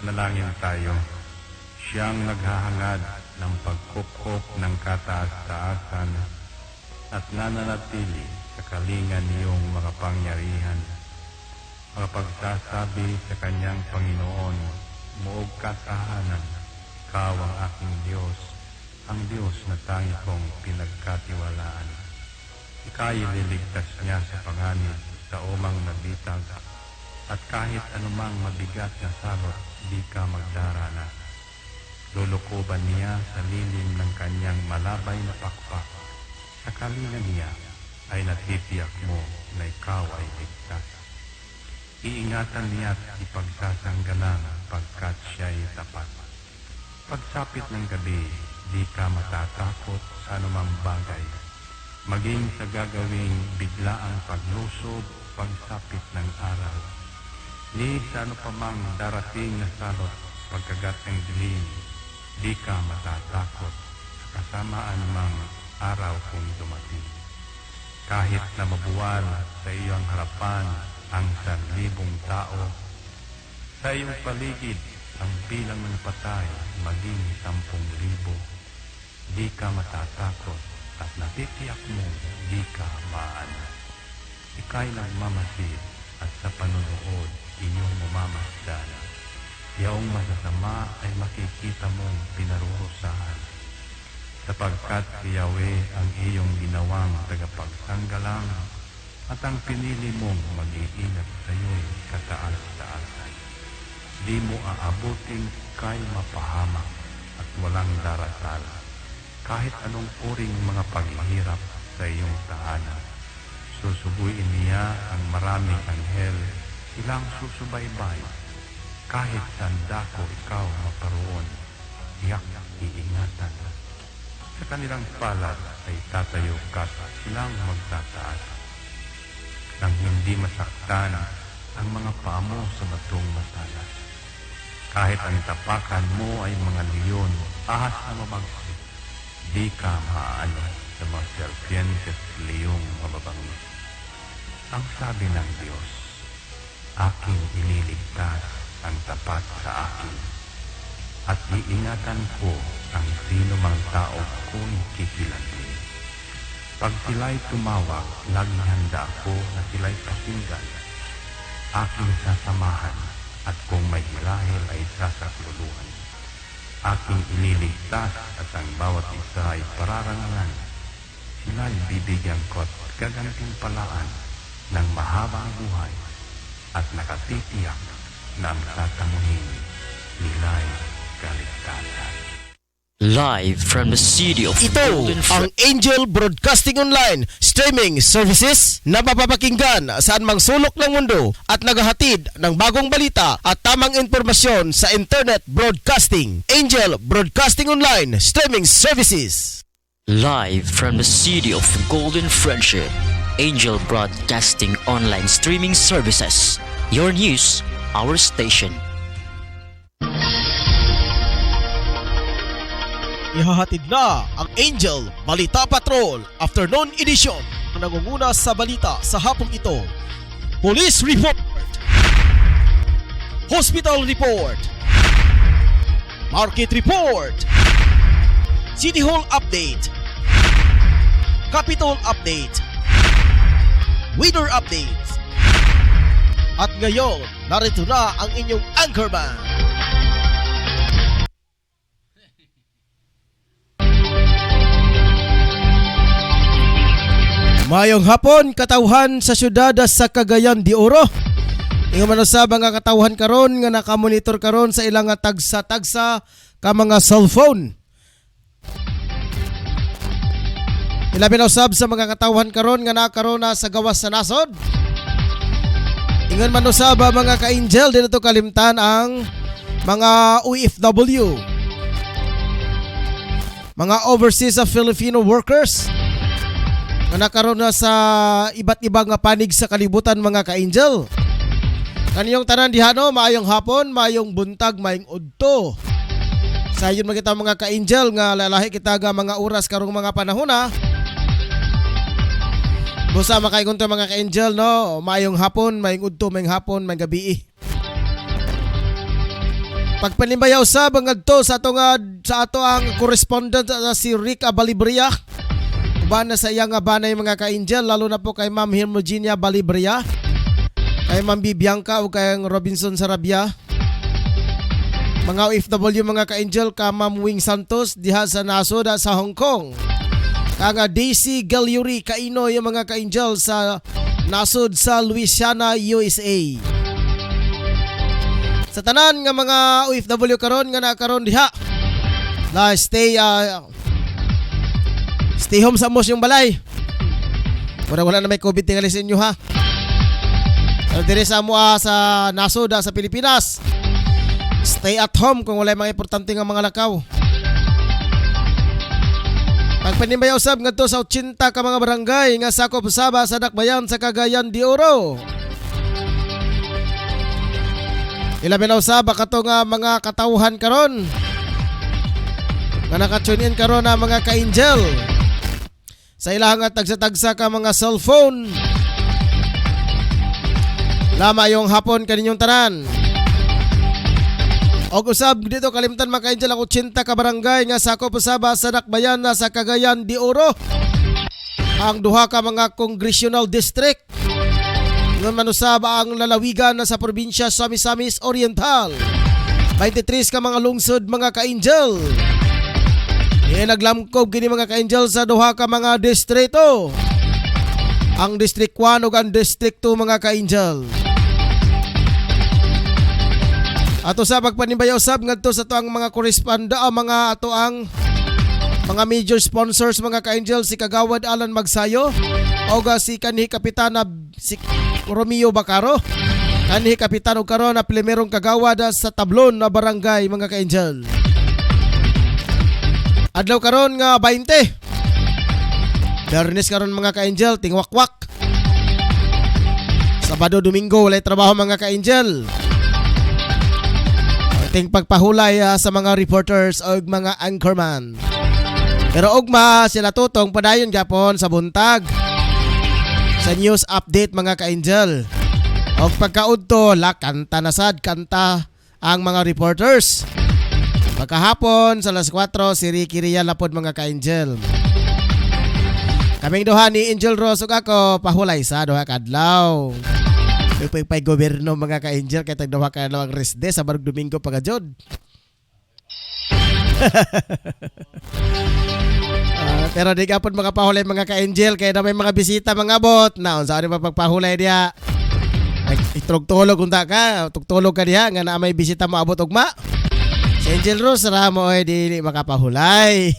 Manalangin tayo. Siyang naghahangad ng pagkupkop ng kataas-taasan at nananatili sa kalingan niyong makapangyarihan. Makapagsasabi sa kanyang Panginoon, muog kasahanan, ikaw ang aking Diyos, ang Diyos na tangi kong pinagkatiwalaan. Ika'y ililigtas niya sa panganib sa umang nabitag, at kahit anumang mabigat na salot, di ka magdarana. Lulukuban niya sa lilim ng kanyang malabay na pakpak. Sa kalingan niya ay natitiyak mo na ikaw ay ligtas. Iingatan niya at ipagsasanggalang pagkat siya'y tapat. Pagsapit ng gabi, di ka matatakot sa anumang bagay. Maging sa gagawing biglaang paglusob, pagsapit ng araw. Ni sa ano pa mang darating na salot, pagkagat ng dilim, di ka matatakot sa kasamaan mang araw kung dumating. Kahit na mabuwal sa iyong harapan ang 1,000 tao, sa iyong paligid ang bilang ng patay maging 10,000, di ka matatakot at natitiyak mo di ka maano. Ika'y nagmamasid at sa panunood inyong mamamasdan. Yaong masasama ay makikita mong pinarurusahan, sapagkat si Yahweh ang iyong ginawang tagapagsanggalang at ang pinili mong mag-iingat sa iyo'y kataas-taasan. Di mo aabuting kay mapahamak at walang darasal, kahit anong uring mga paghihirap sa iyong tahanan. Susubuin niya ang maraming anghel, silang susubaybay. Kahit saan dako ikaw maparoon, tiyak iingatan. Sa kanilang palad ay tatayo ka at silang magtataas, nang hindi masaktan ang mga paa mo sa batong matalas. Kahit ang tapakan mo ay mga leon, ahas na mabagsik, di ka maaano sa mga serpiente at leyong mababangis. Ang sabi ng Diyos, aking iniligtas ang tapat sa akin, at iingatan ko ang sino mang tao ko'y kikilantin. Pag sila'y tumawag, laging handa ako na sila'y pakinggan. Aking sasamahan, at kung may hilahil ay sasakluluhan. Aking ililigtas at ang bawat isa ay pararangalan. Sila'y bibigyan ko at gagantimpalaan ng mahabang buhay, at nakatitiyak na ang tatamuhin nila'y kaligtasan. Live from the city of Ito ang Angel Broadcasting Online streaming services na mapapakinggan saan mang sulok ng mundo at naghahatid ng bagong balita at tamang impormasyon sa internet broadcasting. Angel Broadcasting Online streaming services. Live from the city of Golden Friendship, Angel Broadcasting Online streaming services. Your news, our station. Ihahatid na ang Angel Balita Patrol Afternoon Edition. Ang nangunguna sa balita sa hapong ito: Police Report, Hospital Report, Market Report, City Hall Update, Capitol Update, Weather Updates. At ngayon, narito na ang inyong anchorman. Mayong hapon, katawhan sa syudad sa Cagayan de Oro. Ingon man usab nga katawhan karon nga nakamonitor karon sa ilang tagsa-tagsa ka mga cellphone. Ilabi na usab sa mga katawhan karon nga nakaroon na sa gawas sa nasod. Ingon man usab mga ka-angel dito kalimtan ang mga OFW, mga overseas Filipino workers nga nakaroon na sa iba't ibang panig sa kalibutan mga ka-angel. Kaniyong tanan dihano, maayong hapon, maayong buntag, maayong udto. Sa yun magita mga ka-angel nga lalahi kita ga mga oras karong mga panahon na. Busa makaingon to mga ka-angel no, maayong hapon, maayong udto, maayong hapon, maayong gabi. Pagpanimbayaw usab ang adto sa ato ang correspondent si Rick Balibria. Uban na sa iyang banay mga ka-angel, lalo na po kay Ma'am Hermogenia Balibria, kay Ma'am Bibianca o kay Robinson Sarabia. Mga OFW mga ka-angel ka Ma'am Wing Santos diha sa nasod sa Hong Kong. Kanga Daisy Galyuri Kaino yung mga ka-angel sa nasod sa Louisiana, USA. Sa tanan nga mga OFW karon nga nakaron diha, na stay home sa mos yung balay. Wala na may COVID tingali sa inyo ha. Dire sa mua sa nasod sa Pilipinas, stay at home kung wala mga importante nga mga lakaw. Pagpanimbayaw usab ngadto sa 80 ka mga barangay nga sakop usaba sa dakbayan sa Cagayan de Oro. Ilabi na usab kato nga mga katawhan karon nga naka-tune in karon na mga ka-angel sa ilang nga tagsa-tagsa ka mga cellphone. Lama yung hapon kaninyong tanan. Og usab dito kalimtan mga ka-angel ang 80 ka barangay nga sakop usaba sa dakbayan na sa Cagayan de Oro. Ang duha ka mga congressional district ngon manusab ang lalawigan na sa probinsya sa Misamis Oriental. 23 ka mga lungsod mga ka-angel. Naglamkob kini mga ka-angel sa duha ka mga distrito. Ang District 1 ug ang District 2 mga ka-angel. Ato sa pagpanimbayaw sab ngadto sa tuang mga correspondent mga ato ang mga major sponsors mga ka-angel, si Kagawad Alan Magsayo o si kanhi Kapitana si Romeo Bacaro, kanhi Kapitano karon na primerong kagawad sa Tablon na barangay mga ka-angel. Adlaw karon nga 20. Bernes karon mga ka-angel tingwakwak. Sabado Domingo walay trabaho mga ka-angel. Ting pagpahulay sa mga reporters o mga anchorman. Pero ugma sila tutong padayon gapon sa buntag sa news update mga ka-angel. Og pagkaudto la kanta nasad kanta ang mga reporters. Pagkahapon sa alas 4 si Ricky Rial lapod mga ka-angel. Kaming duha ni Angel Rose ug ako pahulay sa duha ka adlaw. Pay gobyerno mga ka-angel kay tag duha ka adlaw ang rest day sa barug Domingo pagajod. Pero di kapon mga pahulay mga ka-angel kaya na may mga bisita mga bot na unsa ani pagpahulay diha. Itulog-tulog unta ka, tugtulog ka diha nga na may bisita maabot ugma. Si Angel Rose ramo ay di makapahulay.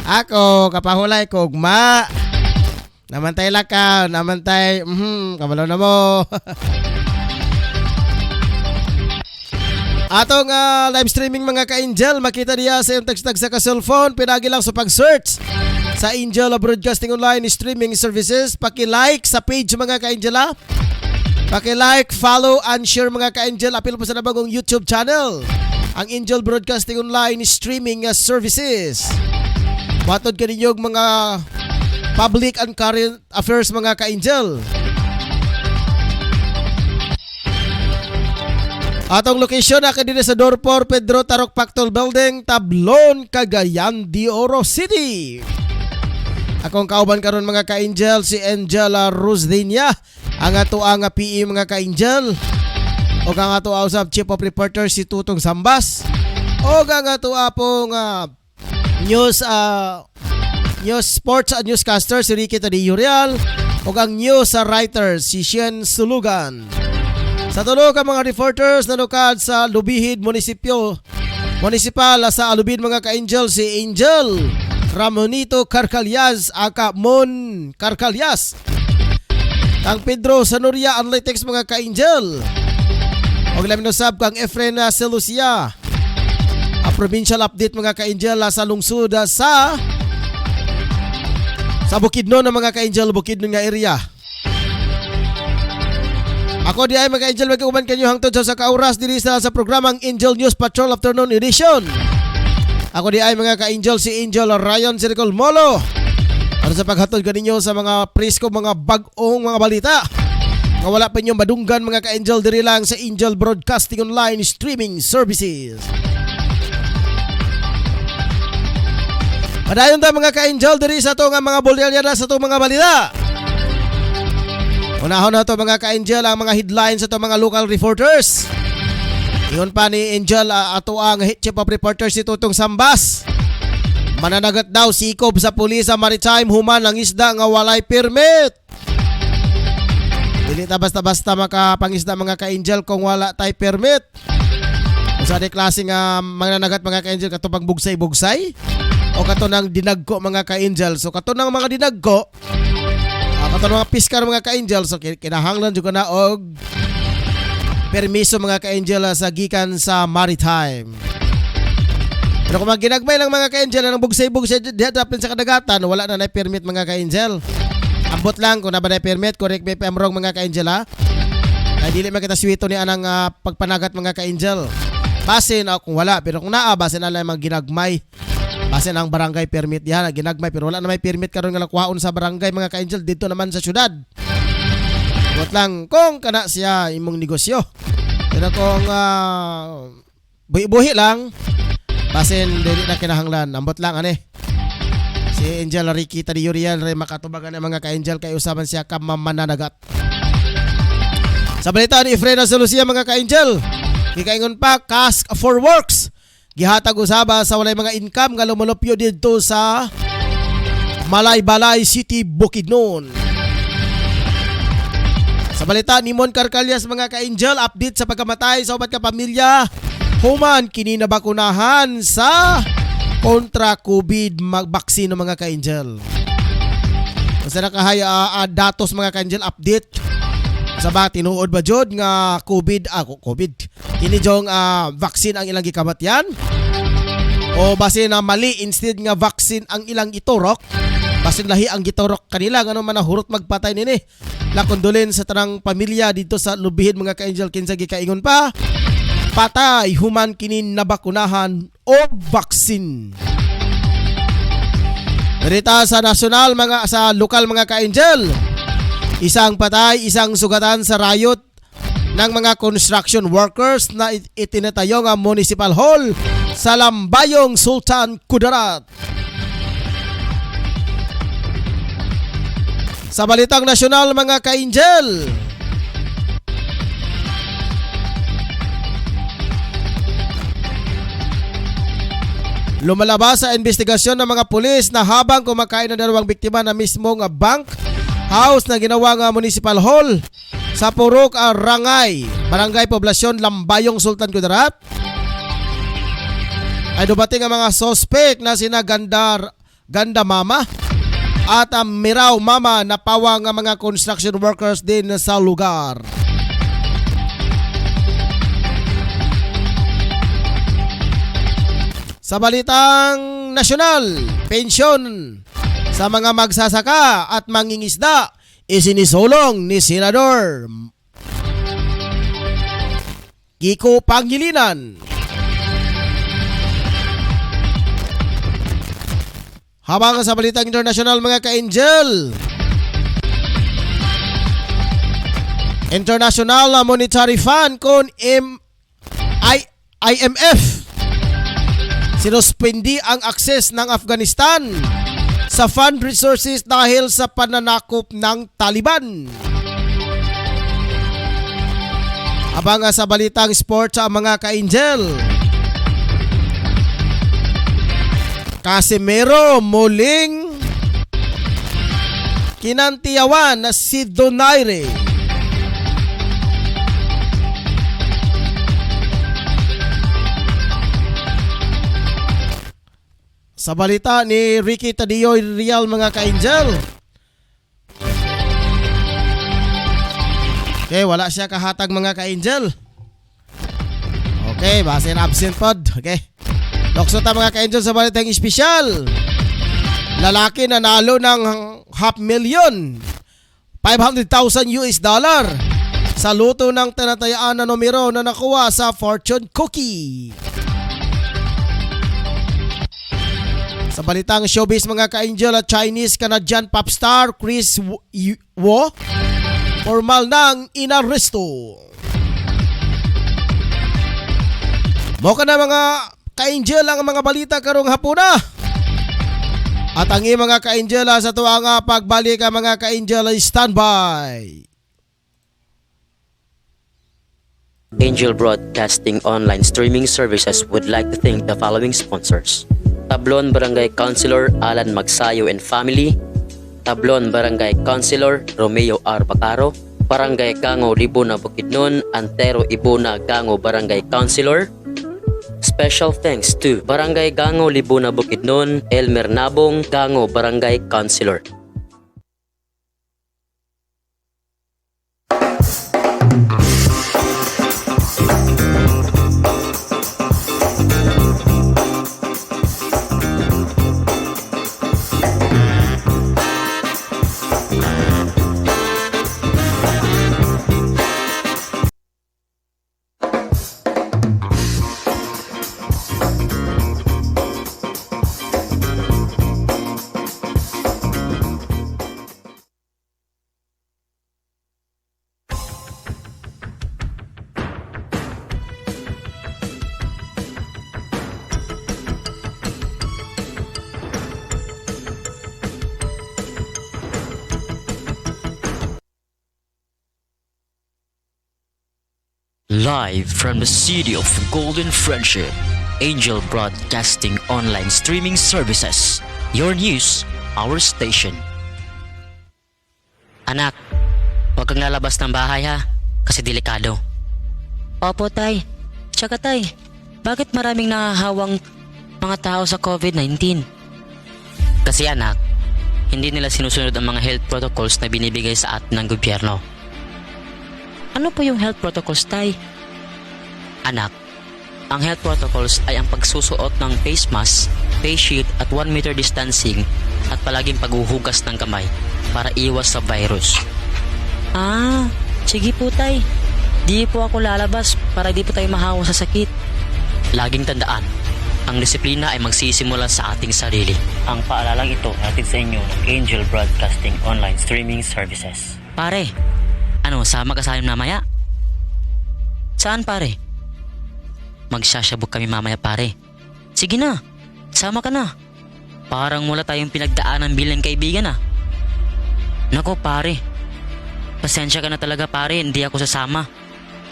Ako kapahulay ko ugma. Namantay lakaw, namantay kabalo na mo. Atong live streaming mga ka-angel, makita niya sa iyong tagstag sa ka-cellphone, pinagi lang sa pag-search sa Angel Broadcasting Online Streaming Services. Paki-like sa page mga ka-angel ha. Paki-like, follow, and share mga ka-angel. Apil po sa nabagong YouTube channel, ang Angel Broadcasting Online Streaming Services. Matod ka ninyong mga public and current affairs mga ka-angel. Atong location na kadiri sa Dorpor Pedro Tarok Pactol Building, Tablon, Cagayan de Oro City. Akong kauban karon mga ka-angel si Angela Rosdenia, ang ato ang PE mga ka-angel. O ang ato usab Chief of Reporter si Tutong Sambas. O ang ato pong news sports newscaster si Ricky Tadillo Real. O ang news writer si Shen Sulugan. Sa tulo ka mga reporters na lokad sa Lubihid Municipal sa Alubid mga ka-angel si Angel Ramonito Carcalyas aka Mon Carcalyas. Ang Pedro Sanoria Analytics mga ka-angel. Og lamin usab kang Efren Celucia. A provincial update mga ka-angel sa lungsod sa Bukidnon na mga ka-angel, Bukidnon nga area. Ako di ay mga-angel magkauban kanyo hangtod sa kauras diri sa programang Angel News Patrol Afternoon Edition. Ako di ay mga ka-angel si Angel Ryan Circle Molo. Para sa paghatod kaninyo sa mga presko mga bag-ong mga balita nga wala pa inyong madunggan mga ka-angel diri lang sa Angel Broadcasting Online Streaming Services. Padayon tayo mga ka-angel diri sa to nga mga bolyalyada sa to mga balita. Unahon na to mga ka-angel ang mga headlines sa to mga local reporters. Ingon pa ni Angel ato ang chief of reporters si Tutong Sambas. Mananagat daw sikob sa pulis sa maritime human ang isda nga walay permit. Dili ta basta-basta makapangisda mga ka-angel kung wala tay permit. Usa di klase nga mananagat mga ka-angel katubang bugsay-bugsay o kato nang dinagko mga ka-angel. So kato nang mga dinagko, kato nang mga piskar mga ka-angel, so kinahanglan jud na og permiso mga ka-angel sa gikan sa maritime. Pero kung ginagmay lang mga ka-angel ng bugsay-bugsay dihadapin sa kadagatan, wala na permit mga ka-angel. Ambot lang kung na ba na permit, correct me if I'm wrong mga ka-angel ha. Ay dili makita swito ni anang pagpanagat mga ka-angel. Basin kung wala, pero kung naa basin na lang mga ginagmay. Basin ang barangay permit diha, ginagmay pero wala na may permit karon nga lakuhaon sa barangay mga ka-angel dito naman sa syudad. Ambot lang kung kana siya imong negosyo. Pero kung buhi-buhi lang, basin dili na kinahanglan. Ambot lang si Angel Ricky Tadiyurian rin makatubagan ng mga ka-angel kay usaban siya ka mananagat. Sa balita ni Freda Solucia mga ka-angel, gikaingon pa cask for works. Gihatag usaba sa walay mga income nga lumulupyo dito sa Malaybalay City, Bukidnon. Sa balita ni Mon Carcalias mga ka-angel, update sa pagkamatay sa upat ka pamilya human kini nabakunahan sa kontra COVID vaccine mga ka-angel. Basta nakahay datos mga ka-angel update. Sa ba tinuod ba jud nga COVID kini jong vaccine ang ilang gikamatyan? O basin na mali instead nga vaccine ang ilang iturok? Basin lahi ang giturok kanila ngano man nahurot magpatay nini. Lakondolin sa tanang pamilya dito sa lubihin mga ka-angel kinsa gikaingon pa. Patay human kini nabakunahan o vaccine. Berita sa nasyonal sa lokal mga ka-angel. Isang patay, isang sugatan sa riot ng mga construction workers na itinatayo nga municipal hall sa Lambayong, Sultan Kudarat. Sa balitang nasyonal mga ka-angel, lumalabas sa investigasyon ng mga pulis na habang kumakain ng dalawang biktima na mismong bank house na ginawa nga municipal hall sa Purok Rangay, Barangay Poblasyon, Lambayong, Sultan Kudarat, ay dumating ang mga sospek na sina Ganda Mama at Miraw Mama na pawang ang mga construction workers din sa lugar. Sa balitang nasyonal, pensyon sa mga magsasaka at mangingisda isinisulong ni Senador Kiko Pangilinan. Habang sa balitang international mga ka-angel, International Monetary Fund kon IMF sinuspindi ang akses ng Afghanistan sa fund resources dahil sa pananakop ng Taliban. Abang sa balitang sports sa mga ka-angel, Casimiro muling kinantiyawan na si Donaire. Sa balita ni Ricky Tadioy Real mga ka-angel, okay, wala siya kahatag mga ka-angel. Okay, basin absent pod. Okay. Dokso ta mga ka-angel sa balitang espesyal. Lalaki na nalo ng $500,000 US sa luto ng tinatayaan na numero na nakuha sa fortune cookie. Sa balitang showbiz mga ka-angel, at Chinese-Canadian pop star Chris Wo formal nang inaresto. Mo ka na mga ka-angel ang mga balita karong hapuna. At ang mga ka-angel sa tuwa nga pagbalik ang mga ka-angel ay standby. Angel Broadcasting Online Streaming Services would like to thank the following sponsors: Tablon Barangay Councilor Alan Magsayo and Family, Tablon Barangay Councilor Romeo R. Bacaro, Barangay Gango Libuna Bukidnon, Antero Ibuna Gango Barangay Councilor. Special thanks to Barangay Gango Libuna Bukidnon, Elmer Nabong Gango Barangay Councilor. Live from the city of Golden Friendship, Angel Broadcasting Online Streaming Services. Your news, our station. Anak, huwag kang lalabas ng bahay ha, kasi delikado. Opo tay, tsaka tay, bakit maraming nahahawang mga tao sa COVID-19? Kasi anak, hindi nila sinusunod ang mga health protocols na binibigay sa atin ng gobyerno. Ano po yung health protocols, tay? Anak, ang health protocols ay ang pagsusuot ng face mask, face shield at 1 meter distancing at palaging paghuhugas ng kamay para iwas sa virus. Ah, sige po tay. Di po ako lalabas para di po tayo mahawa sa sakit. Laging tandaan, ang disiplina ay magsisimula sa ating sarili. Ang paalalang ito hatid sa inyo ng Angel Broadcasting Online Streaming Services. Pare, ano, sama ka sa amin mamaya? Saan pare? Magsasyabog kami mamaya pare. Sige na, sama ka na. Parang wala tayong pinagdaanan bilang kaibigan ah. Nako pare, pasensya ka na talaga pare, hindi ako sasama.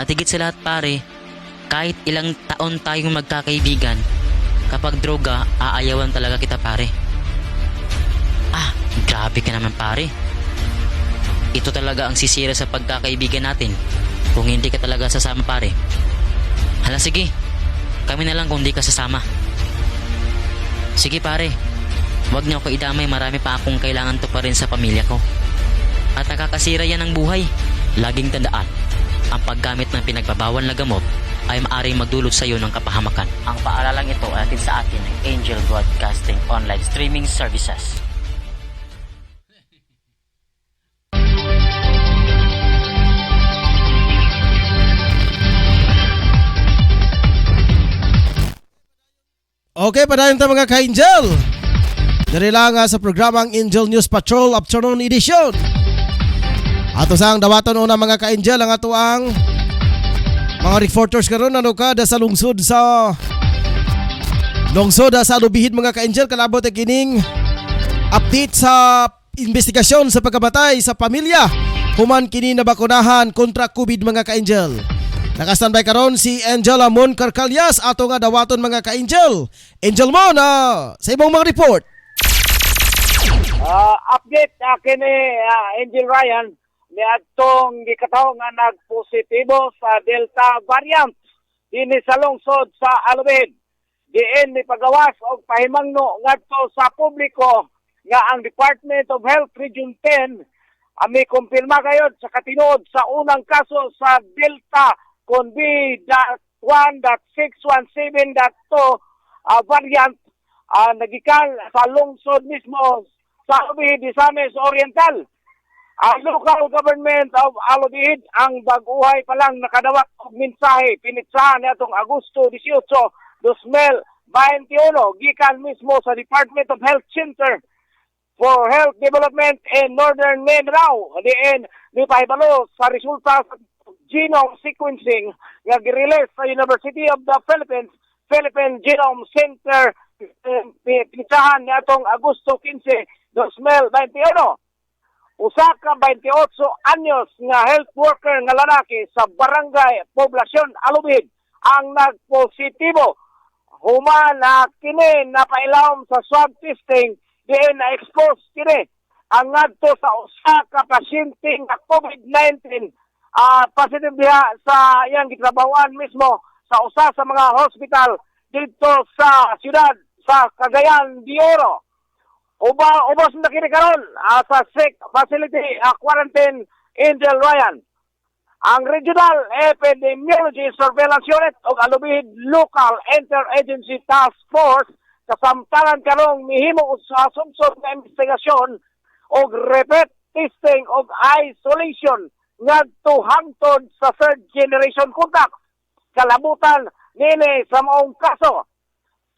At higit sa lahat pare, kahit ilang taon tayong magkakaibigan, kapag droga, aayawan talaga kita pare. Ah, grabe ka naman pare. Ito talaga ang sisira sa pagkakaibigan natin kung hindi ka talaga sasama pare. Hala sige, kami na lang kung hindi ka sasama. Sige pare, wag niyo ako idamay, marami pa akong kailangan to pa rin sa pamilya ko. At nakakasira yan ng buhay. Laging tandaan, ang paggamit ng pinagbabawal na gamot ay maaaring magdulot sa iyo ng kapahamakan. Ang paaralang ito ay atin sa atin ng Angel Broadcasting Online Streaming Services. Okay, padayon ta mga ka-angel. Dari lang sa programang Angel News Patrol Afternoon Edition. Ato sang dawaton una mga ka-angel ang ato ang mga reporters karon ano ka sa lungsod sa Lubihid mga ka-angel, kalabot ang kining update sa investigasyon sa pagkamatay sa pamilya human kini na bakunahan kontra COVID mga ka-angel. Nakastandby karon si Angela Mon Carcalias ato nga dawaton mga ka-angel. Angel Mon, sa imong mga report. Update kini Angel Ryan ni atong gikataw nga nagpositibo sa Delta variant dinhi sa lungsod sa Alubid. Diin ni pagawas og pahimangno ngadto sa publiko nga ang Department of Health Region 10 ami kumpirma kayod sa katinuod sa unang kaso sa Delta kon B.1.617.2 variant nagikan sa lungsod mismo sa Alubid, Misamis Oriental. Local government of Alubid ang baguhay pa lang nakadawat og mensahe pinitsahan niadtong Agosto 18, 2021 gikan mismo sa Department of Health Center for Health Development in Northern Mindanao. Diin ni pahibalo sa resulta sa genome sequencing nga girelease sa University of the Philippines, Philippine Genome Center pinsahan ni atong Agosto 15, 2021. Usa ka 28 anyos nga health worker nga lalaki sa barangay Poblasyon Alubid ang nagpositibo. Human na kini napailawom sa swab testing diin na expose kini ang ngadto sa usa ka pasyente nga COVID-19 positive diha sa iyang gitrabahoan mismo sa usa sa mga hospital dito sa siyudad sa Cagayan de Oro. Ubos na kini karon sa sick facility quarantine Angel Ryan. Ang Regional Epidemiology Surveillance Unit o Alubid Local Interagency Task Force kasamtangan karong mihimo sa sumsod nga investigasyon o repeat testing o isolation ngadto hangtod sa third generation contact. Kalabutan nini sa maong kaso.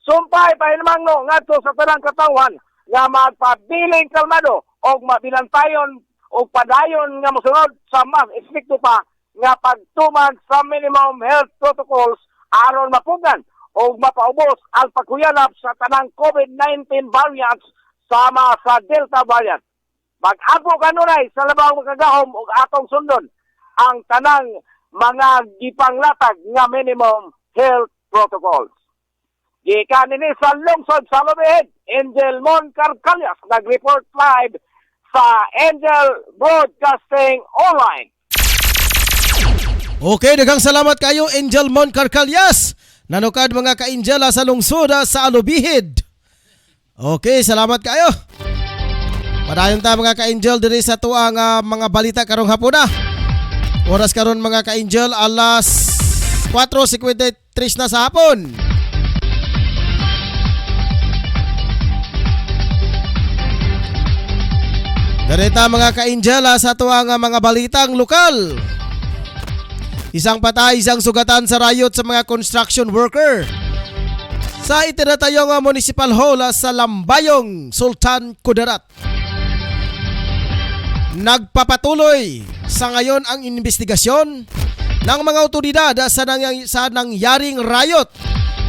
Sumpay pahinamangno ngadto sa tanang katawan nga magpabiling kalmado o mabilantayon o padayon nga mosunod sa mas estrikto pa nga pagtumag sa minimum health protocols aron mapugan o mapaubos ang pagkuyanap sa tanang COVID-19 variants sama sa Delta variant. Mag-ago kanunay sa labang makagahom o atong sundon ang tanang mga gipanglatag nga minimum health protocols. Gikan nini sa lungsod sa Lubid, Angel Mon Carcalias nag-report live sa Angel Broadcasting Online. Okay, daghang salamat kayo Angel Mon Carcalias. Nanukad mga ka-Angel sa lungsod sa Alubihid. Okay, salamat kayo. Padayon ta mga ka-Angel diri sa tuang mga balita karong hapon na. Oras karon mga ka-Angel alas 4:53 na sa hapon. Darita mga ka-Angel sa tuang mga balitang lokal. Isang patay, isang sugatan sa riot sa mga construction worker sa itinatayong municipal hall sa Lambayong, Sultan Kudarat. Nagpapatuloy sa ngayon ang investigasyon ng mga otoridad sa nangyaring riot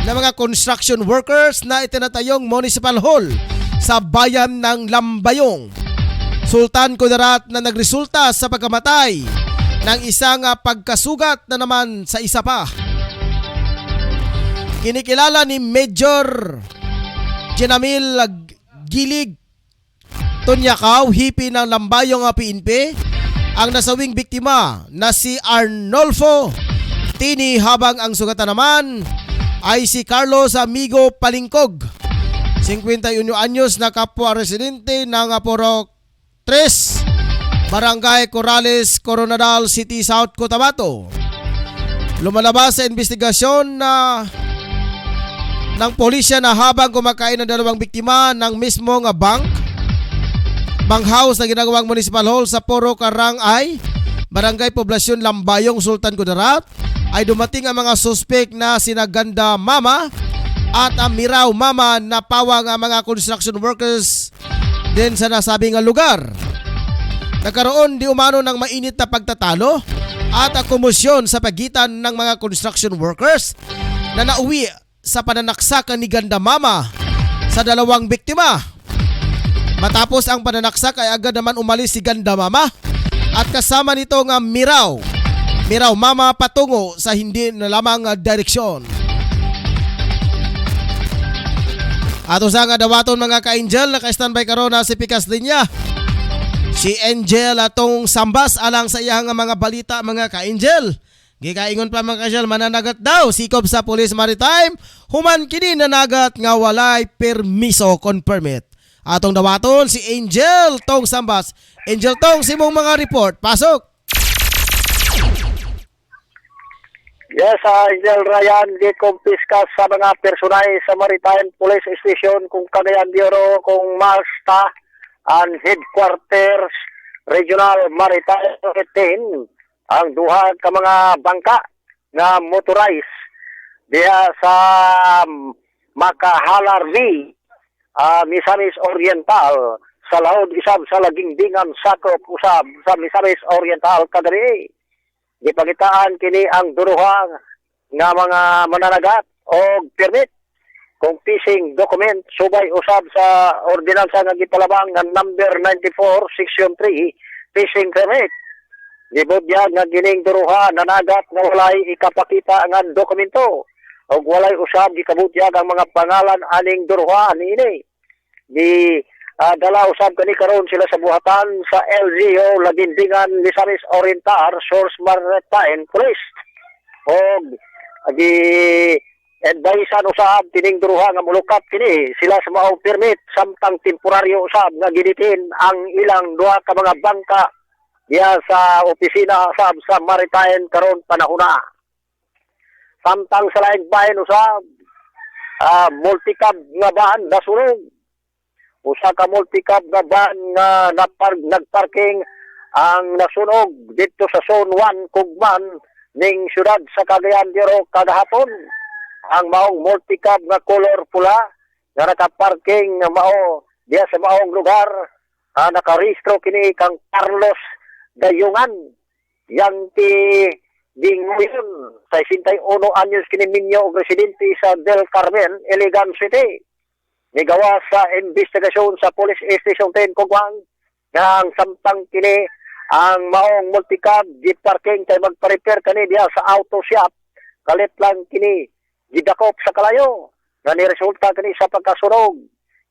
ng mga construction workers na itinatayong municipal hall sa bayan ng Lambayong, Sultan Kudarat na nagresulta sa pagkamatay ng isang pagkasugat na naman sa isa pa. Kinikilala ni Major Jenamil Gilig Tunyakaw, hipi ng Lambayong PNP, ang nasawing biktima na si Arnolfo Tini, habang ang sugatan naman ay si Carlos Amigo Palingkog, 51 anyos na kapwa residente ng Poro 3, Barangay Corrales, Coronadal City, South Cotabato. Lumalabas sa investigasyon ng polisya na habang kumakain ng dalawang biktima ng mismong house na ginagawang municipal hall sa Poro Karangay, Barangay Poblasyon Lambayong, Sultan Kudarat, ay dumating ang mga suspek na sina Ganda Mama at Miraw Mama na pawang ang mga construction workers din sa nasabing lugar. Nagkaroon di umano ng mainit na pagtatalo at komosyon sa pagitan ng mga construction workers na nauwi sa pananaksakan ni Ganda Mama sa dalawang biktima. Matapos ang pananaksak ay agad naman umalis si Ganda Mama at kasama nito nga Miraw Mama patungo sa hindi na lamang direksyon. Ato sa nga dawaton mga ka-Angel, naka-standby karon na si Pikas Linya. Si Angel atong sambas alang sa iyang mga balita mga ka-Angel. Gikaingon pa mga ka-Angel, mananagat daw sikop sa Police Maritime, human kini nanagat nga walay permiso con permit. Atong dawaton si Angel tong sambas. Angel tong simong mga report. Pasok. Yes, Angel Ryan, gikumpiskas sa mga personay sa Maritime Police Station kung Cagayan de Oro, kung Malta, and Headquarters Regional Maritime 18 ang duha ka mga bangka nga motorized diha sa Makahalar V, Misamis Oriental sa laod isab sa lagingdingan sakop usab sa Misamis Oriental kadiri. Gipagitaan kini ang duruha nga mga mananagat o permit kung fishing document subay usab sa ordinansa nga gipalabang nga number 94 section 3 fishing permit. Gibudyag nga gining duruha nanagat nga walay ikapakita nga dokumento o walay usab gikabutyag ang mga pangalan aning duruha niini. Dala usab kani karon sila sa buhatan sa LGU Lagindingan Misamis Oriental Source Maritime Police. O advisean usab tining duruha nga mulukat kini sila sa mao permit samtang temporaryo usab nga ginitin ang ilang duha ka mga bangka diya sa opisina usab sa Maritime karon panahona. Samtang sa laing bahin usab multicab nga van nasunog. Usa ka multicab nga van nga nagparking ang nasunog dito sa Zone 1 Kugman ning syudad sa Cagayan de Oro kagahapon. Ang maong multicab nga color pula nga nakaparking nga mao diya sa maong lugar nakarehistro kini kang Carlos Gayungan yang ti Dinguyon sa 61 anyos kini minyo og residente sa Del Carmen, Iligan City. Nigawa sa investigasyon sa Police Station 10 Kugwan nga ang samtang kini ang maong multicab jeep parking kay magpa-repair kani diya sa auto shop kalit lang kini gidakop sa kalayo nga niresulta kani sa pagkasunog.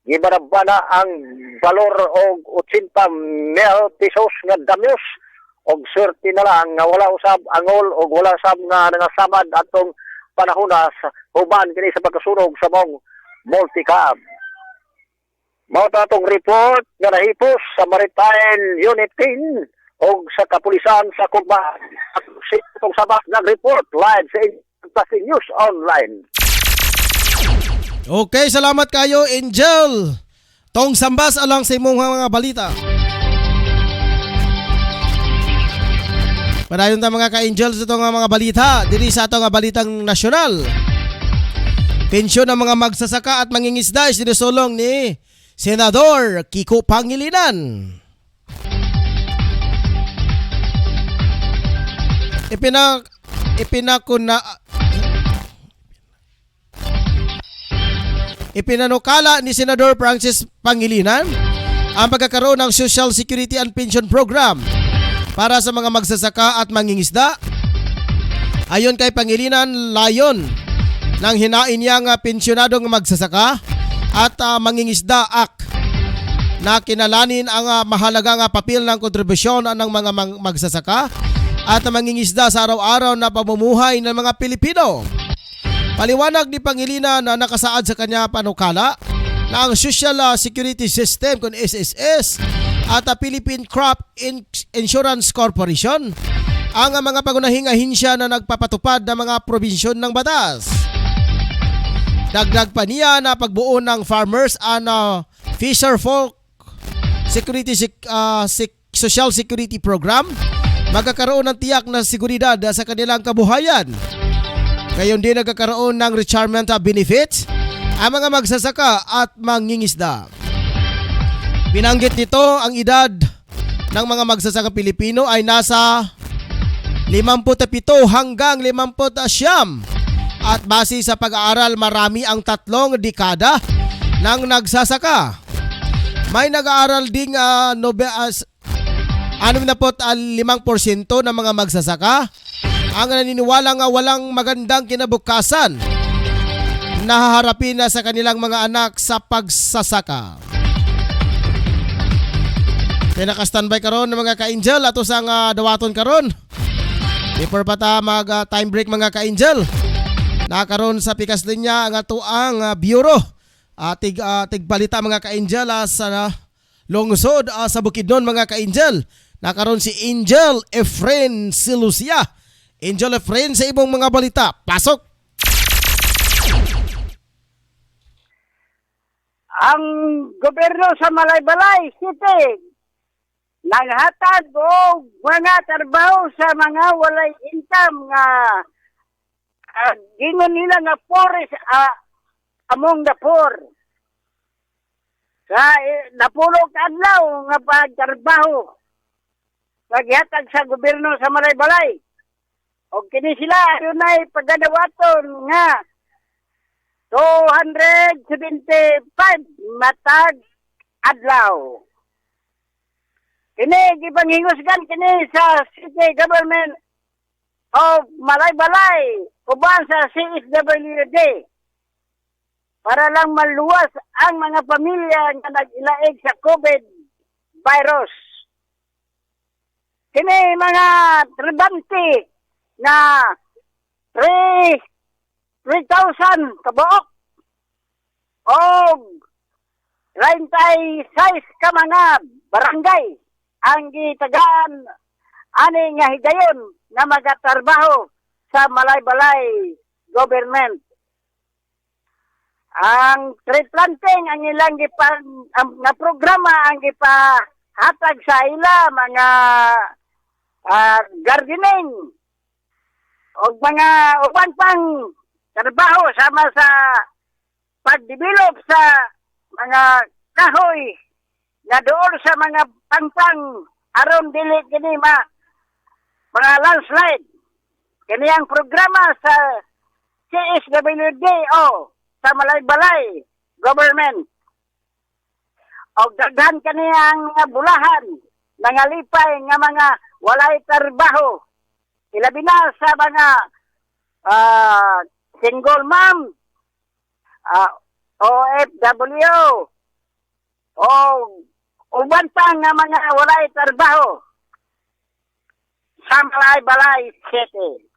Gibarabana ang valor og 80,000 pesos nga damyos og swerte na lang nga wala usab angol og wala usab nga nangasamad atong panahon sa human kini sa pagkasunog sa mong multicab. Mao ta atong report nga nahipos sa Maritime Unit 10 og sa kapulisan sa Kugman. Itong sabak nag-report live sa Plastic News Online. Okay, salamat kayo, Angel. Tong sambas alang sa imong mga balita. Padayon ta mga ka-Angel sa itong mga balita diri sa atong balitang nasyonal. Pensyon ng mga magsasaka at mangingisda sinusulong ni Senador Kiko Pangilinan. Ipinanukala ni Senador Francis Pangilinan ang pagkakaroon ng Social Security and Pension Program para sa mga magsasaka at mangingisda. Ayon kay Pangilinan, layon ng hinain niyang pensyonadong magsasaka at mangingisda Act na kinalanin ang mahalagang papel ng kontribusyon ng mga magsasaka at mangingisda sa araw-araw na pamumuhay ng mga Pilipino. Paliwanag ni Pangilinan na nakasaad sa kanya panukala na ang Social Security System kung SSS at Philippine Crop Insurance Corporation ang mga pangunahing ahinsya na nagpapatupad ng mga probinsyon ng batas. Dagdag pa niya na pagbuo ng Farmers and Fisherfolk Social Security Program magkakaroon ng tiyak na seguridad sa kanilang kabuhayan. Gayon din nagkakaroon ng retirement benefits ang mga magsasaka at mangingisda. Binanggit nito ang edad ng mga magsasaka Pilipino ay nasa 57 hanggang 59 at base sa pag-aaral marami ang 3 dekada ng nagsasaka. May nag-aaral ding 65% ng mga magsasaka ang naniniwala nga walang magandang kinabukasan na haharapin na sa kanilang mga anak sa pagsasaka. Kaya naka-standby karon ng mga ka-Angel ato sang dawaton karon. Before pa ta mag time break mga ka-Angel. Nakaroon sa pikas linya ang ato ang bureau. Tigbalita mga ka-Angel sa lungsod sa Bukidnon mga ka-Angel. Nakaroon si Angel Efren Silucia. Angel Efren sa ibong mga balita. Pasok! Ang gobyerno sa Malaybalay City naghatag og mga trabaho sa mga walay income nga gingon nila nga forest among the poor. Napulog adlaw nga pagtrabaho. Paghatag sa gobyerno sa Balay. O kini sila dunay pagadawaton nga 275 matag adlaw. Kini gipanghingusgan kini sa city government of Balay uban sa CSWD para lang maluwas ang mga pamilya nga nag-ilaig sa COVID virus. Kini mga tribante na 3,000 kabuok o 36 ka mga barangay ang gitagaan ani nga higayon na magatrabaho sa Balay government. Ang tree planting ang ilang na programa ang gipahatag sa ila mga gardening o mga uban pang trabaho sama sa pagdevelop sa mga kahoy na doon sa mga pangpang aron dili kini mga landslide. Kini ang programa sa CSWD o sa Balay government. O daghan kani ang mga bulahan, mga lipay nga mga walay trabaho. Ilabi na sa mga single mom, OFW, o uban pa nga mga walay trabaho sa Balay City.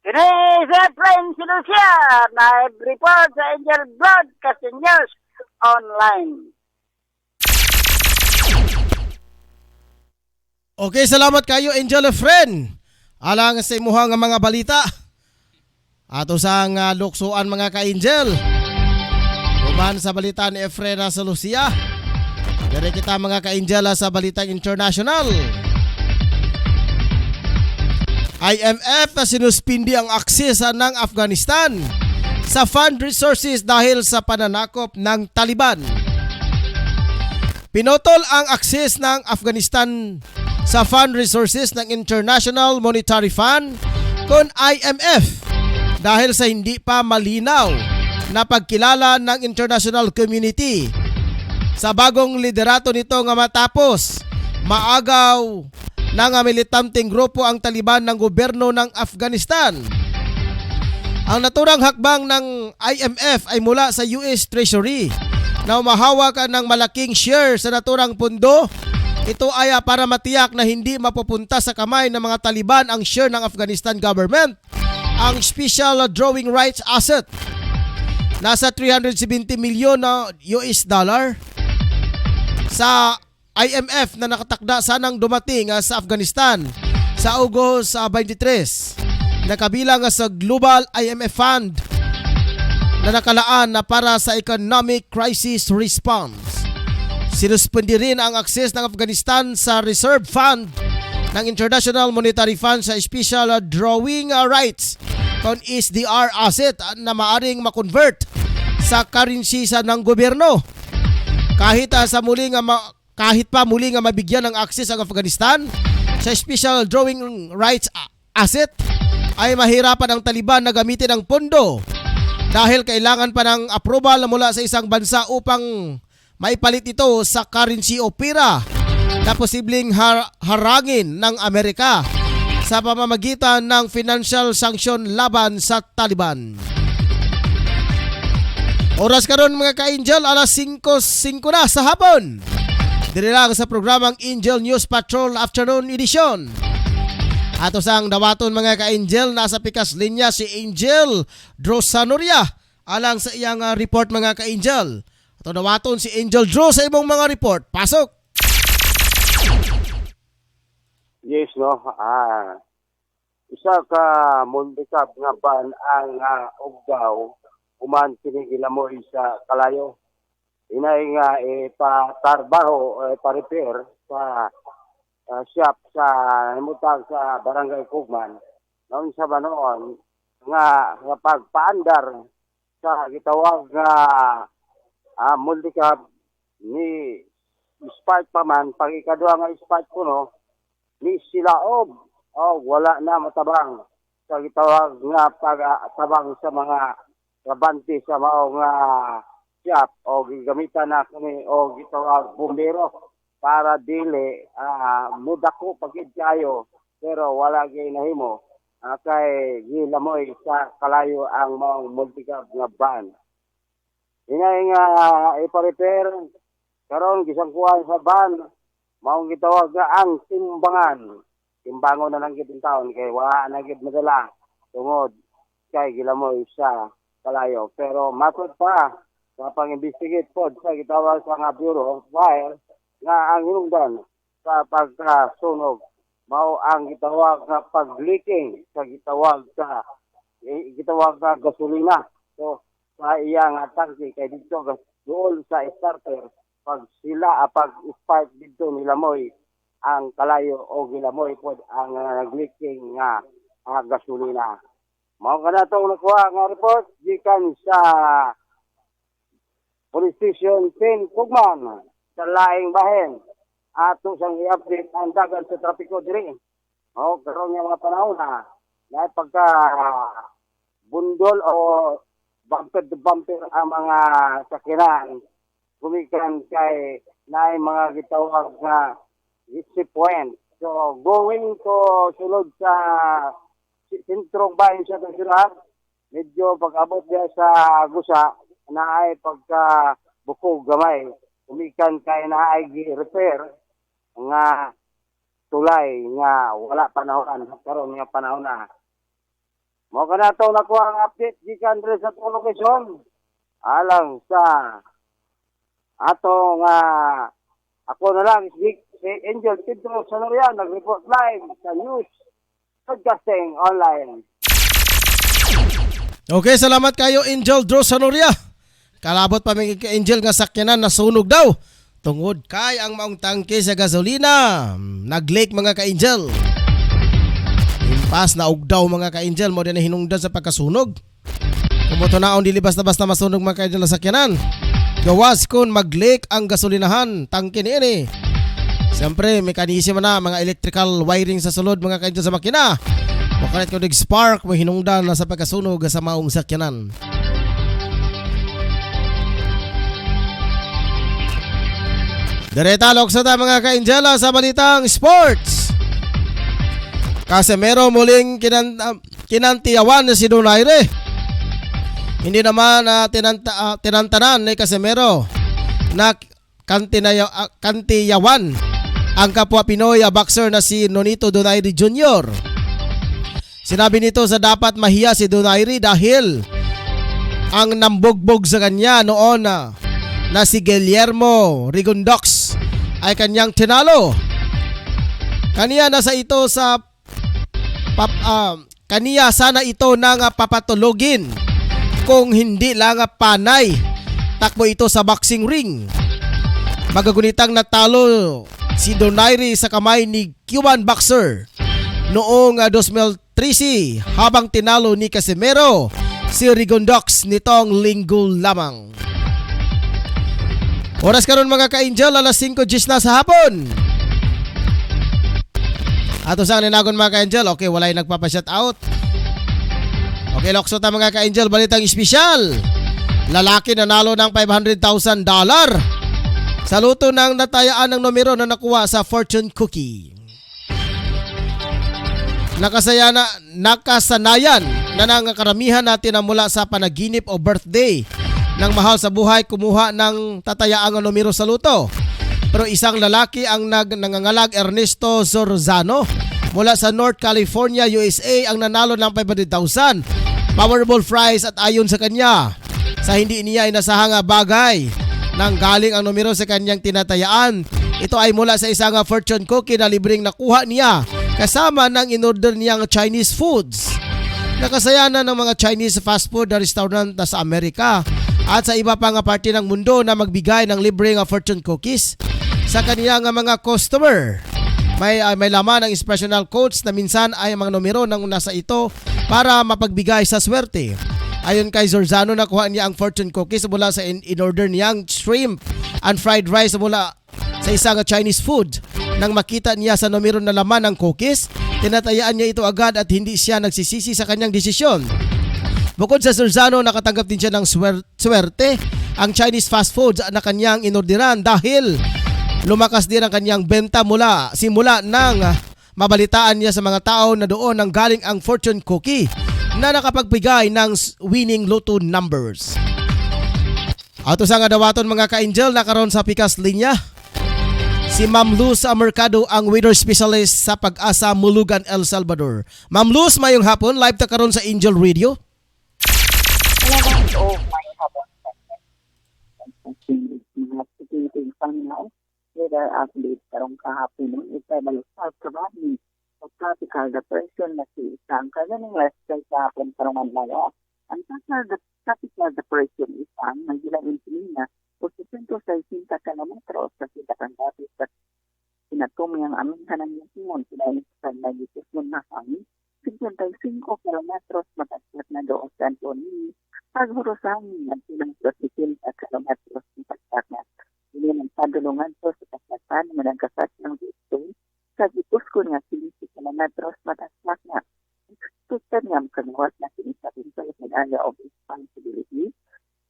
Kini sa Friend si Lucia na report sa Angel Broadcasting News Online. Okay, salamat kayo Angel Efren. Alang sa imuha nga mga balita. Ato sang luksuan mga ka-Angel. Uman sa balita ni Efren sa Lucia. Dari kita mga ka-Angel sa balitang international. IMF na sinuspindi ang akses ng Afghanistan sa fund resources dahil sa pananakop ng Taliban. Pinotol ang akses ng Afghanistan sa fund resources ng International Monetary Fund kung IMF dahil sa hindi pa malinaw na pagkilala ng international community sa bagong liderato nito nga matapos maagaw ng militanteng grupo ang Taliban ng gobyerno ng Afghanistan. Ang naturang hakbang ng IMF ay mula sa US Treasury na umahawak ng malaking share sa naturang pundo. Ito ay para matiyak na hindi mapupunta sa kamay ng mga Taliban ang share ng Afghanistan government. Ang special drawing rights asset nasa 370 milyon na US dollar sa IMF na nakatakda sanang dumating sa Afghanistan sa August 23. Nakabilang sa Global IMF Fund na nakalaan na para sa economic crisis response. Sinuspindi rin ang akses ng Afghanistan sa Reserve Fund ng International Monetary Fund sa special drawing rights kung SDR asset na maaring makonvert sa currency sa ng gobyerno. Kahit pa muli nga mabigyan ng akses ang Afghanistan sa special drawing rights asset, ay mahirapan ang Taliban na gamitin ang pondo dahil kailangan pa ng approval mula sa isang bansa upang maipalit ito sa currency o pera na posibleng harangin ng Amerika sa pamamagitan ng financial sanction laban sa Taliban. Oras karon mga ka-Angel, alas 5:05 na sa hapon. Dili lang sa programang Angel News Patrol Afternoon Edition. Ato sang dawaton mga ka-Angel, nasa pikas linya si Angel Drosanoria alang sa iyang report mga ka-Angel. Ato dawaton si Angel Dro sa imong mga report. Pasok! Yes, no. Isa ka mundikap nga ban ang ugdaw uman sinigila mo sa kalayo. Inay nga patarbaho pa-repair sa shop sa himutang sa Barangay Kugman. Noon sa banoon nga pagpaandar sa gitawag nga multicab ni spark pa man, pag ikaduha nga spark ko no, ni silaob, wala na matabang. Sa gitawag nga pagtabang sa mga trabante sa mao nga shop o gigamitan na kini o gitawag bumbero para dili mudako pagid kayo pero wala gay nahimo kay gilamoy sa kalayo ang mga multicab nga van. Inay nga ipa-repair karon gisangkuhan sa van mao gitawag nga ang timbangan. Timbangon na lang gid in taon kay wala na gid madala tungod kay gilamoy sa kalayo. Pero matod pa sa pang-investigate pod sa gitawag sa nga Bureau of Fire nga ang hinungdan sa pagkasunog mao ang gitawag nga pag-leaking sa gitawag sa gasolina. So sa iyang tangke kay dito dool sa starter pag sila pag-spark dito nilamoy ang kalayo o gilamoy pod ang nag-leaking nga gasolina. Mao kana tong nakuha nga report gikan sa Police Station 10 Kugman sa laing bahin. Ato sang i-update ang dagan sa trapiko diri. Karon nga mga panahon na pagka bundol o bumper to bumper ang mga sakyanan kumikan kay naay mga gitawag nga exit point. So, going to sulod sa sentrong bayan sa Tasurat, medyo pag-abot niya sa Gusa, na ay pagka bukog gamay, umikan kay na ay repair nga tulay nga wala panahon, karon nga panahon na. Mo ka na ito nakuha ang update gikan diri sa itong lokasyon. Alang sa atong ako na lang si Angel Pedro Sonoria nag-report live sa News Podcasting Online. Okay, salamat kayo Angel Drew Sonoria. Kalabot pa may Angel nga sakyanan na sunog daw. Tungod kay ang maong tangke sa gasolina. Nag-leak mga ka-Angel. Impas na ugdaw mga ka-Angel mo din na hinungdan sa pagkasunog. Kumuto naon dilibas na basta masunog mga ka-Angel na sakyanan. Gawas kun mag-leak ang gasolinahan tangke niini. Siyempre, mekanismo na mga electrical wiring sa sulod mga ka-Angel sa makina. Makalit ko nag-spark mo hinungdan na sa pagkasunog sa maong sakyanan. Diretalog sa mga ka-Angel sa balitang sports. Casemiro muling kinantiyawan si Donaire. Hindi naman tinantanan ni Casemiro na kantiyawan ang kapwa Pinoy boxer na si Nonito Donaire Jr. Sinabi nito sa dapat mahiya si Donaire dahil ang nambugbog sa kanya noon na si Guillermo Rigondox ay kanyang tinalo. Kaniya sana ito nang papatulogin kung hindi lang panay takbo ito sa boxing ring. Magagunitang natalo si Donaire sa kamay ni Cuban boxer noong 2013 habang tinalo ni Casemiro si Rigondox nitong linggo lamang. Oras karon mga ka-Angel, alas 5:10 na sa hapon. Ato sang ninagon mga ka-Angel, okay, walay nagpapa-shout out. Okay, lokso ta mga ka-Angel, balitang espesyal. Lalaki nanalo ng $500,000 sa luto ng natayaan ng numero na nakuha sa fortune cookie. Nakasanayan na ng karamihan natin na mula sa panaginip o birthday ng mahal sa buhay kumuha ng tatayaang numero sa luto. Pero isang lalaki ang nangangalag Ernesto Zorzano mula sa North California, USA ang nanalo ng 500,000 Powerball prize at ayon sa kanya, sa hindi niya inasahang bagay nang galing ang numero sa kanyang tinatayaan. Ito ay mula sa isang fortune cookie na libreng nakuha niya kasama ng in-order niyang Chinese foods. Nakasayanan ng mga Chinese fast food na restaurant na sa Amerika at sa iba pang parte ng mundo na magbigay ng libreng fortune cookies sa kanilang mga customer. May laman ng inspirational quotes na minsan ay mga numero ng nasa ito para mapagbigay sa swerte. Ayon kay Zorzano, nakuha niya ang fortune cookies mula sa in-order niyang shrimp ang fried rice mula sa isang Chinese food. Nang makita niya sa numero na laman ng cookies, tinatayaan niya ito agad at hindi siya nagsisisi sa kanyang desisyon. Bukod sa Surzano, nakatanggap din siya ng swerte ang Chinese fast foods na kanyang inorderan dahil lumakas din ang kanyang benta simula nang mabalitaan niya sa mga tao na doon nang galing ang fortune cookie na nakapagbigay ng winning lotto numbers. Ato sa nga dawaton mga ka-angel, nakaroon sa pikas linya si Ma'am Luz Mercado, ang weather specialist sa Pag-asa, Mulugan, El Salvador. Ma'am Luz, mayong hapon, live ta karon sa Angel Radio. Oh, may habang mga titing pangaw weather update karong kahapon no ito balusag kabani sa tropical depression na si isang kaganing last day kahapon karong adlaw. Ang tropical depression isang nagila Pilipinas o 160 kilometros sa sitang dapit sa sinatum yang aming hanang yung simon sila sa nagitis mo na hangin 55 kilometros mataslat na doon sa Antonio. Paghurusan ng silang 60 kilometros ng pagkakna. Hindi ng padulungan po sa kasatan na nagkasat ng dito sa gipus ko nga 50 kilometros mataslat na. Expected nga makanuwas na sinisapin sa area of responsibility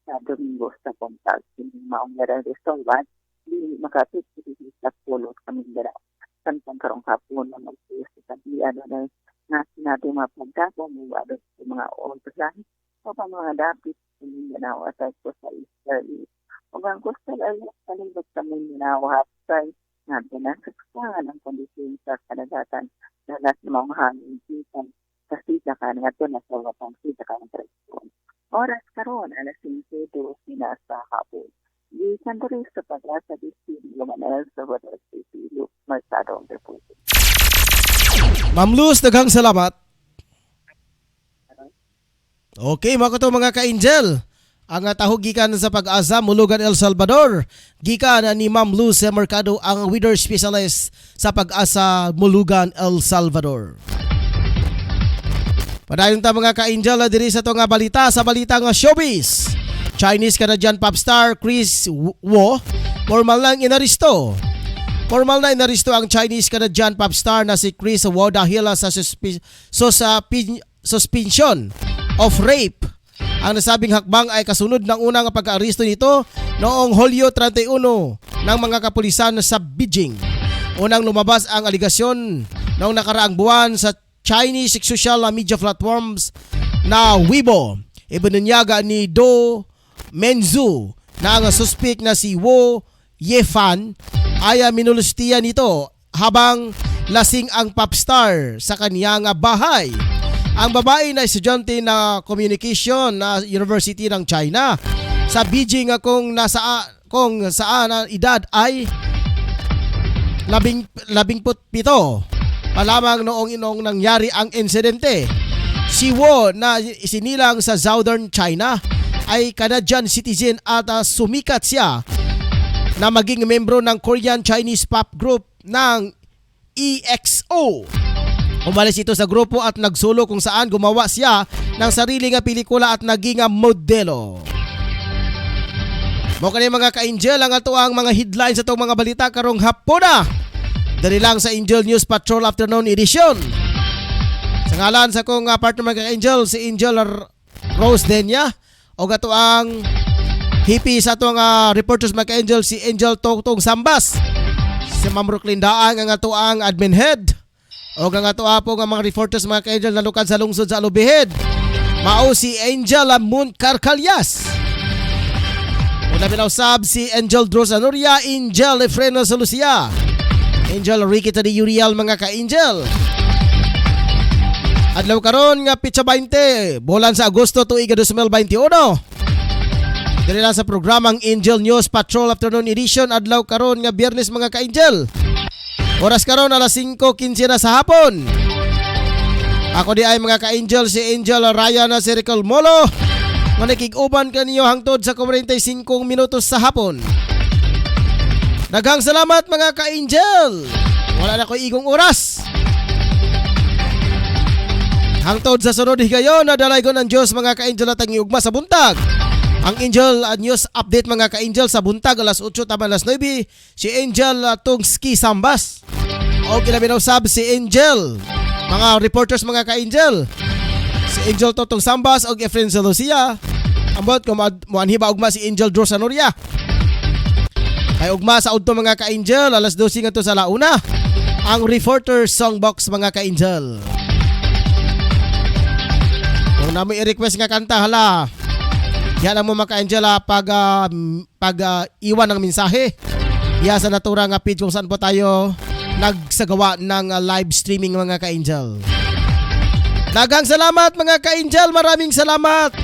sa Domingo sa Pontag. Hindi maong nare-resolvan, hindi makapit sa pulot kami dara. Samtang karong hapon na mag-tuyos sa tabian na sinabi mga pagkakong mga mga oras o pa mga dapit sa Mindanao at po sa Israel. O ang coastal area sa lingkod sa Mindanao hapsay natin na saksangan ang kondisyon sa kanagatan na lahat ng mga hangin sitan sa sitakan nga ito na sa wapang sitakan ng presyon. Oras karon alas 5:02 sa hapon. Di kantoris sa Pag-asa District Lumanel sa Water City, Mercado ang Republic. Ma'am Luz, daghang salamat. Okay, mga ka-angel. Ang tahog gikan sa Pag-asa, Mulugan, El Salvador. Gikan ni Ma'am Luz Mercado, ang weather specialist sa Pag-asa, Mulugan, El Salvador. Padayon ta mga ka-angel diri sa to nga balita, sa balita nga showbiz. Chinese Canadian pop star Chris Wu formal lang inaristo. Formal na inaristo ang Chinese Canadian pop star na si Chris Wu dahil sa suspension of rape. Ang nasabing hakbang ay kasunod ng unang pag-aresto nito noong Hulyo 31 ng mga kapulisan sa Beijing. Unang lumabas ang aligasyon noong nakaraang buwan sa Chinese social media platforms na Weibo. Ibinunyaga ni Do Menzu na ang suspect na si Wu Yefan ay minulustiya nito habang lasing ang pop star sa kaniyang bahay. Ang babae na estudyante na communication na University ng China sa Beijing kung saan ang edad ay 17 pa lamang noong nangyari ang insidente. Si Wu na isinilang sa Southern China ay Canadian citizen at sumikat siya na maging membro ng Korean Chinese pop group ng EXO. Umalis ito sa grupo at nagsulo kung saan gumawa siya ng sariling pelikula at naging modelo. Mo kani mga ka-angel ang ato ang mga headlines sa itong mga balita karong hapon. Dali lang sa Angel News Patrol Afternoon Edition. Sa ngalan sa kong partner mga ka-angel, si Angel Rose Denya, o gato ang hippie sa itong reporters mga ka-angel, si Angel Tongtong Sambas, si Ma'am Brooklyn Daang ang ato ang admin head, o ang ato po ang mga reporters mga ka-angel na lukad sa lungsod sa Alubihid. Mao si Angel Moon Carcalyas. Una pinausab si Angel Drosanuria, Angel Efreno Solucia, Angel Ricky Tadi Uriel mga ka-angel. Adlaw karon nga pitsa 20, bulan sa Agosto tuig 2021. Dili lang sa programang Angel News Patrol Afternoon Edition adlaw karon nga Biyernes mga ka-angel. Oras karon alas 5:15 na sa hapon. Ako di ay mga ka-angel si Angel Ryan Circle Molo. Manikig-uban kaniyo hangtod sa 45 minutos sa hapon. Daghang salamat mga ka-angel. Wala na ko igong oras. Hangtod sa sunod higayon na dalay ko ng Diyos mga ka-angel at ang iugma sa buntag. Ang Angel News Update mga ka-Angel sa buntag alas 8 taman alas 9 si Angel Tungski Sambas. O kinaminaw sab si Angel. Mga reporters mga ka-Angel. Si Angel Totong Sambas o Efren Lucia. Ambot ko muanhiba ugma si Angel Drosanoria. Kay ugma sa udto mga ka-Angel alas 12 ngadto sa launa. Ang Reporter Songbox mga ka-Angel. Kung namin i-request nga kanta hala. Yan ang mga ka-Angel pag iwan ng mensahe. Iya sa natura nga page kung saan po tayo nagsagawa ng live streaming mga ka-Angel. Daghang salamat mga ka-Angel, maraming salamat.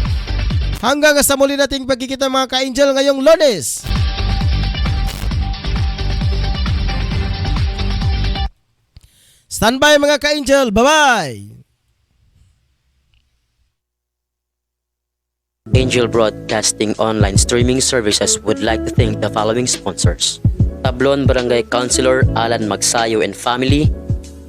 Hanggang sa muli nating pagkikita mga ka-Angel ngayong Lunes. Standby mga ka-Angel, bye-bye. Angel Broadcasting Online Streaming Services would like to thank the following sponsors. Tablon Barangay Councilor Alan Magsayo and Family,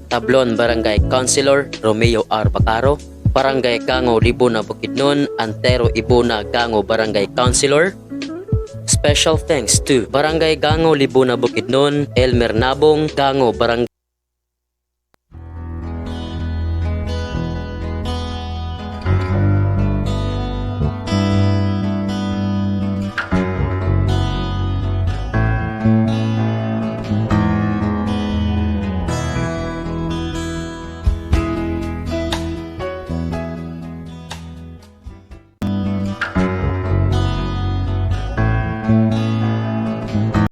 Tablon Barangay Councilor Romeo R. Bacaro, Barangay Gango Libuna Bukidnon, Antero Ibuna Gango Barangay Councilor. Special thanks to Barangay Gango Libuna Bukidnon, Elmer Nabong Gango Barangay